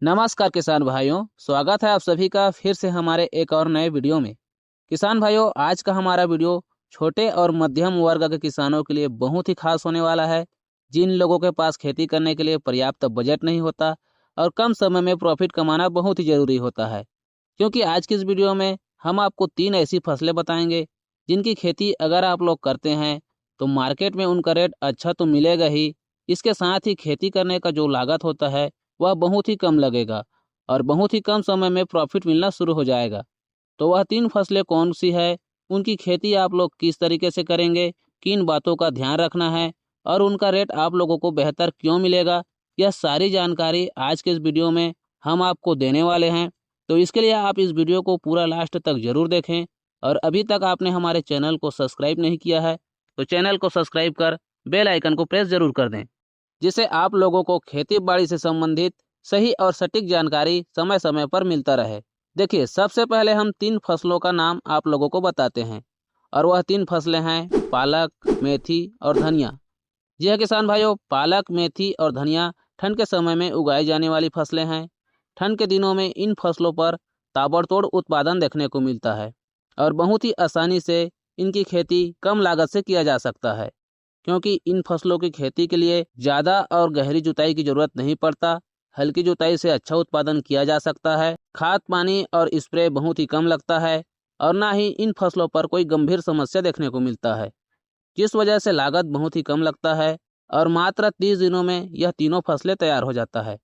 नमस्कार किसान भाइयों, स्वागत है आप सभी का फिर से हमारे एक और नए वीडियो में। किसान भाइयों, आज का हमारा वीडियो छोटे और मध्यम वर्ग के किसानों के लिए बहुत ही खास होने वाला है। जिन लोगों के पास खेती करने के लिए पर्याप्त बजट नहीं होता और कम समय में प्रॉफिट कमाना बहुत ही जरूरी होता है। क्योंकि आज की इस वीडियो में हम आपको 3 ऐसी फसलें बताएंगे जिनकी खेती अगर आप लोग करते हैं तो मार्केट में उनका रेट अच्छा तो मिलेगा ही, इसके साथ ही खेती करने का जो लागत होता है वह बहुत ही कम लगेगा और बहुत ही कम समय में प्रॉफिट मिलना शुरू हो जाएगा। तो वह 3 फसलें कौन सी है, उनकी खेती आप लोग किस तरीके से करेंगे, किन बातों का ध्यान रखना है और उनका रेट आप लोगों को बेहतर क्यों मिलेगा, यह सारी जानकारी आज के इस वीडियो में हम आपको देने वाले हैं। तो इसके लिए आप इस वीडियो को पूरा लास्ट तक जरूर देखें और अभी तक आपने हमारे चैनल को सब्सक्राइब नहीं किया है तो चैनल को सब्सक्राइब कर बेल आइकन को प्रेस जरूर कर दें, जिससे आप लोगों को खेती बाड़ी से संबंधित सही और सटीक जानकारी समय समय पर मिलता रहे। देखिए, सबसे पहले हम 3 फसलों का नाम आप लोगों को बताते हैं और वह 3 फसलें हैं पालक, मेथी और धनिया। जी हाँ किसान भाइयों, पालक, मेथी और धनिया ठंड के समय में उगाई जाने वाली फसलें हैं। ठंड के दिनों में इन फसलों पर ताबड़तोड़ उत्पादन देखने को मिलता है और बहुत ही आसानी से इनकी खेती कम लागत से किया जा सकता है, क्योंकि इन फसलों की खेती के लिए ज़्यादा और गहरी जुताई की जरूरत नहीं पड़ता। हल्की जुताई से अच्छा उत्पादन किया जा सकता है। खाद, पानी और स्प्रे बहुत ही कम लगता है और ना ही इन फसलों पर कोई गंभीर समस्या देखने को मिलता है, जिस वजह से लागत बहुत ही कम लगता है और मात्र 30 दिनों में यह तीनों फसलें तैयार हो जाता है।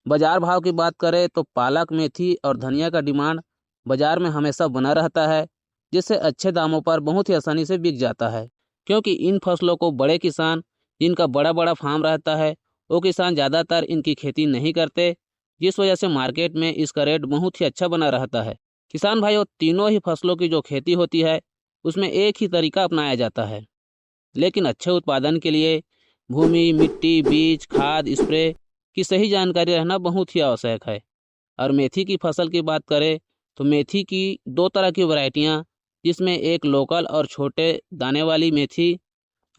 बाजार भाव की बात करें तो पालक, मेथी और धनिया का डिमांड बाजार में हमेशा बना रहता है, जिससे अच्छे दामों पर बहुत ही आसानी से बिक जाता है। क्योंकि इन फसलों को बड़े किसान, जिनका बड़ा बड़ा फार्म रहता है, वो किसान ज़्यादातर इनकी खेती नहीं करते, जिस वजह से मार्केट में इसका रेट बहुत ही अच्छा बना रहता है। किसान भाइयों, तीनों ही फसलों की जो खेती होती है उसमें एक ही तरीका अपनाया जाता है, लेकिन अच्छे उत्पादन के लिए भूमि, मिट्टी, बीज, खाद, स्प्रे की सही जानकारी रहना बहुत ही आवश्यक है। और मेथी की फसल की बात करें तो मेथी की 2 तरह की वैरायटियां, जिसमें एक लोकल और छोटे दाने वाली मेथी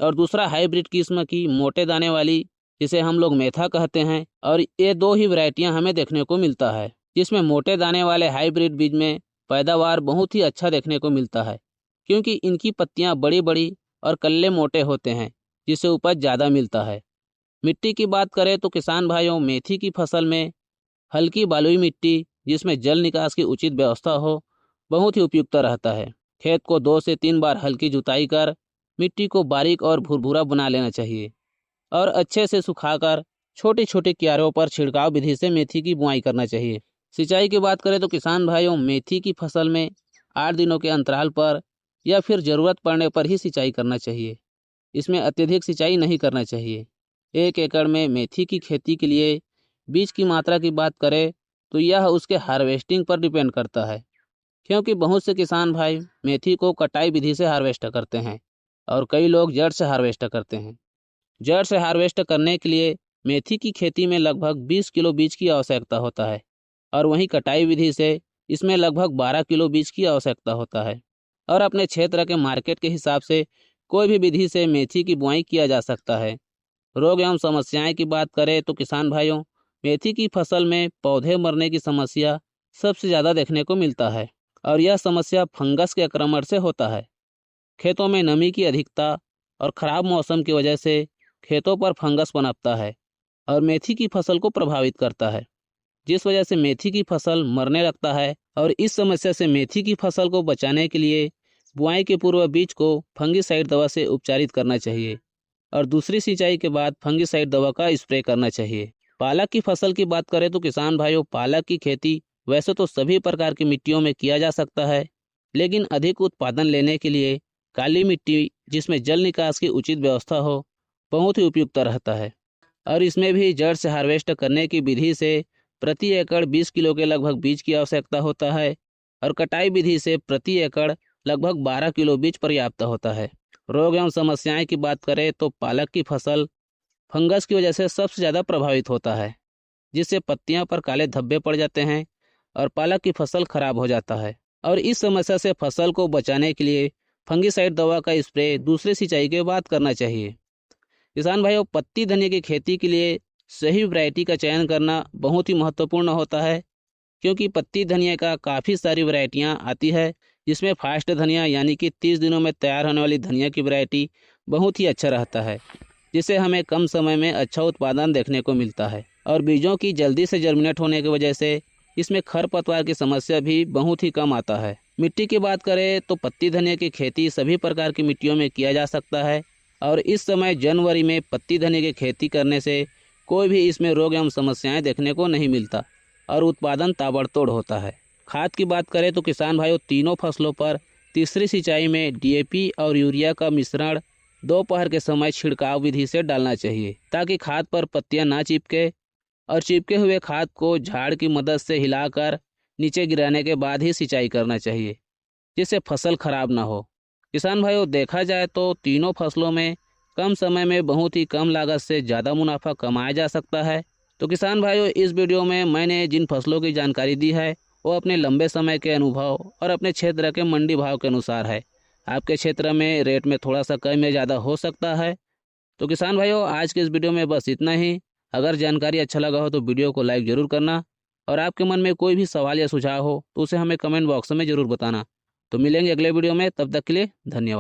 और दूसरा हाइब्रिड किस्म की मोटे दाने वाली, जिसे हम लोग मेथा कहते हैं। और ये 2 ही वैरायटियां हमें देखने को मिलता है, जिसमें मोटे दाने वाले हाइब्रिड बीज में पैदावार बहुत ही अच्छा देखने को मिलता है, क्योंकि इनकी पत्तियां बड़ी बड़ी और कल्ले मोटे होते हैं, जिससे उपज ज़्यादा मिलता है। मिट्टी की बात करें तो किसान भाइयों, मेथी की फसल में हल्की बलुई मिट्टी, जिसमें जल निकास की उचित व्यवस्था हो, बहुत ही उपयुक्त रहता है। खेत को 2 से 3 बार हल्की जुताई कर मिट्टी को बारीक और भुरभुरा बना लेना चाहिए और अच्छे से सुखाकर छोटी छोटी क्यारों पर छिड़काव विधि से मेथी की बुआई करना चाहिए। सिंचाई की बात करें तो किसान भाइयों, मेथी की फसल में 8 दिनों के अंतराल पर या फिर ज़रूरत पड़ने पर ही सिंचाई करना चाहिए। इसमें अत्यधिक सिंचाई नहीं करना चाहिए। 1 एकड़ में मेथी की खेती के लिए बीज की मात्रा की बात करें तो यह उसके हार्वेस्टिंग पर डिपेंड करता है, क्योंकि बहुत से किसान भाई मेथी को कटाई विधि से हार्वेस्ट करते हैं और कई लोग जड़ से हार्वेस्ट करते हैं। जड़ से हार्वेस्ट करने के लिए मेथी की खेती में लगभग 20 किलो बीज की आवश्यकता होता है और वहीं कटाई विधि से इसमें लगभग 12 किलो बीज की आवश्यकता होता है। और अपने क्षेत्र के मार्केट के हिसाब से कोई भी विधि से मेथी की बुआई किया जा सकता है। रोग एवं समस्याएं की बात करें तो किसान भाइयों, मेथी की फसल में पौधे मरने की समस्या सबसे ज़्यादा देखने को मिलता है और यह समस्या फंगस के आक्रमण से होता है। खेतों में नमी की अधिकता और ख़राब मौसम की वजह से खेतों पर फंगस पनपता है और मेथी की फसल को प्रभावित करता है, जिस वजह से मेथी की फसल मरने लगता है। और इस समस्या से मेथी की फसल को बचाने के लिए बुआई के पूर्व बीज को फंगिसाइड दवा से उपचारित करना चाहिए और दूसरी सिंचाई के बाद फंगिसाइड दवा का स्प्रे करना चाहिए। पालक की फसल की बात करें तो किसान भाइयों, पालक की खेती वैसे तो सभी प्रकार की मिट्टियों में किया जा सकता है, लेकिन अधिक उत्पादन लेने के लिए काली मिट्टी, जिसमें जल निकास की उचित व्यवस्था हो, बहुत ही उपयुक्त रहता है। और इसमें भी जड़ से हार्वेस्ट करने की विधि से प्रति एकड़ 20 किलो के लगभग बीज की आवश्यकता होता है और कटाई विधि से प्रति एकड़ लगभग 12 किलो बीज पर्याप्त होता है। रोग एवं समस्याएं की बात करें तो पालक की फसल फंगस की वजह से सबसे ज़्यादा प्रभावित होता है, जिससे पत्तियां पर काले धब्बे पड़ जाते हैं और पालक की फसल खराब हो जाता है। और इस समस्या से फसल को बचाने के लिए फंगिसाइड दवा का स्प्रे दूसरी सिंचाई के बाद करना चाहिए। किसान भाइयों, पत्ती धनिया की खेती के लिए सही वैरायटी का चयन करना बहुत ही महत्वपूर्ण होता है, क्योंकि पत्ती धनिया का काफ़ी सारी वैरायटियाँ आती है, जिसमें फास्ट धनिया यानी कि 30 दिनों में तैयार होने वाली धनिया की वैरायटी बहुत ही अच्छा रहता है, जिससे हमें कम समय में अच्छा उत्पादन देखने को मिलता है। और बीजों की जल्दी से जर्मिनेट होने की वजह से इसमें खरपतवार की समस्या भी बहुत ही कम आता है। मिट्टी की बात करें तो पत्ती धनिया की खेती सभी प्रकार की मिट्टियों में किया जा सकता है, और इस समय जनवरी में पत्ती धनिया की खेती करने से कोई भी इसमें रोग एवं समस्याएं देखने को नहीं मिलता और उत्पादन ताबड़तोड़ होता है। खाद की बात करें तो किसान भाइयों, तीनों फसलों पर तीसरी सिंचाई में डीएपी और यूरिया का मिश्रण दोपहर के समय छिड़काव विधि से डालना चाहिए, ताकि खाद पर पत्तियां ना चिपके, और चिपके हुए खाद को झाड़ की मदद से हिलाकर नीचे गिराने के बाद ही सिंचाई करना चाहिए, जिससे फसल खराब ना हो। किसान भाइयों, देखा जाए तो तीनों फसलों में कम समय में बहुत ही कम लागत से ज़्यादा मुनाफा कमाया जा सकता है। तो किसान भाइयों, इस वीडियो में मैंने जिन फसलों की जानकारी दी है वो अपने लंबे समय के अनुभव और अपने क्षेत्र के मंडी भाव के अनुसार है। आपके क्षेत्र में रेट में थोड़ा सा कम या ज़्यादा हो सकता है। तो किसान भाइयों, आज के इस वीडियो में बस इतना ही। अगर जानकारी अच्छा लगा हो तो वीडियो को लाइक ज़रूर करना, और आपके मन में कोई भी सवाल या सुझाव हो तो उसे हमें कमेंट बॉक्स में ज़रूर बताना। तो मिलेंगे अगले वीडियो में, तब तक के लिए धन्यवाद।